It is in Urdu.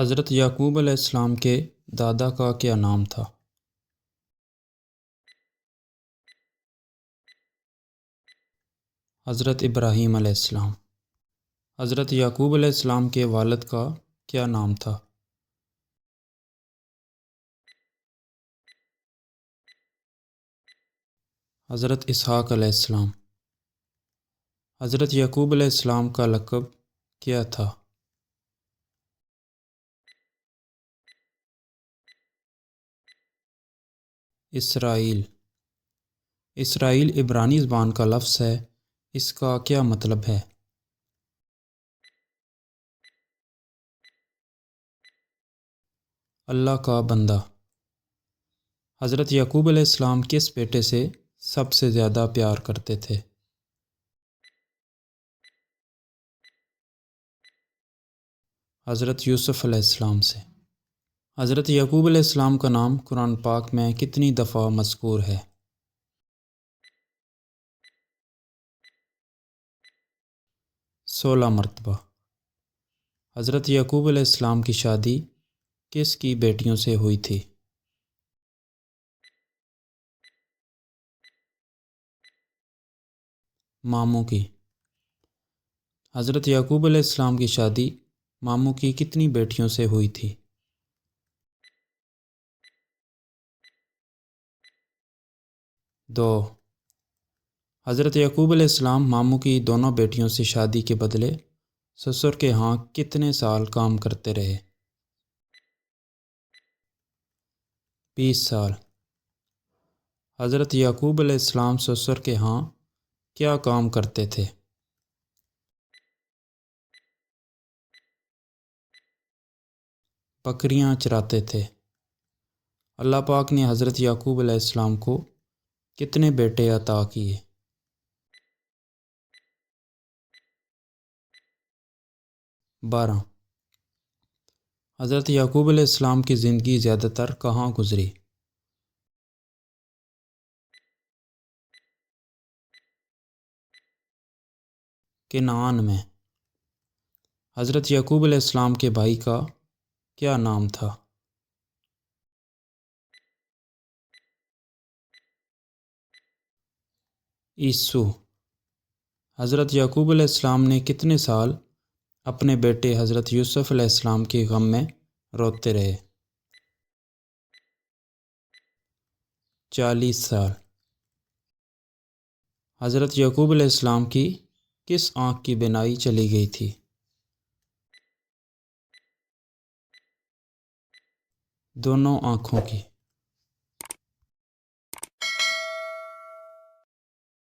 حضرت یعقوب علیہ السلام کے دادا کا کیا نام تھا؟ حضرت ابراہیم علیہ السلام۔ حضرت یعقوب علیہ السلام کے والد کا کیا نام تھا؟ حضرت اسحاق علیہ السلام۔ حضرت یعقوب علیہ السلام کا لقب کیا تھا؟ اسرائیل۔ اسرائیل عبرانی زبان کا لفظ ہے، اس کا کیا مطلب ہے؟ اللہ کا بندہ۔ حضرت یعقوب علیہ السلام کس بیٹے سے سب سے زیادہ پیار کرتے تھے؟ حضرت یوسف علیہ السلام سے۔ حضرت یعقوب علیہ السلام کا نام قرآن پاک میں کتنی دفعہ مذکور ہے؟ 16 مرتبہ۔ حضرت یعقوب علیہ السلام کی شادی کس کی بیٹیوں سے ہوئی تھی؟ ماموں کی۔ حضرت یعقوب علیہ السلام کی شادی ماموں کی کتنی بیٹیوں سے ہوئی تھی؟ 2۔ حضرت یعقوب علیہ السلام ماموں کی دونوں بیٹیوں سے شادی کے بدلے سسر کے ہاں کتنے سال کام کرتے رہے؟ 20 سال۔ حضرت یعقوب علیہ السلام سسر کے ہاں کیا کام کرتے تھے؟ بکریاں چراتے تھے۔ اللہ پاک نے حضرت یعقوب علیہ السلام کو کتنے بیٹے عطا کیے؟ 12۔ حضرت یعقوب علیہ السلام کی زندگی زیادہ تر کہاں گزری؟ کنعان میں۔ حضرت یعقوب علیہ السلام کے بھائی کا کیا نام تھا؟ عیسو۔ حضرت یعقوب علیہ السلام نے کتنے سال اپنے بیٹے حضرت یوسف علیہ السلام کے غم میں روتے رہے؟ 40 سال۔ حضرت یعقوب علیہ السلام کی کس آنکھ کی بینائی چلی گئی تھی؟ دونوں آنکھوں کی۔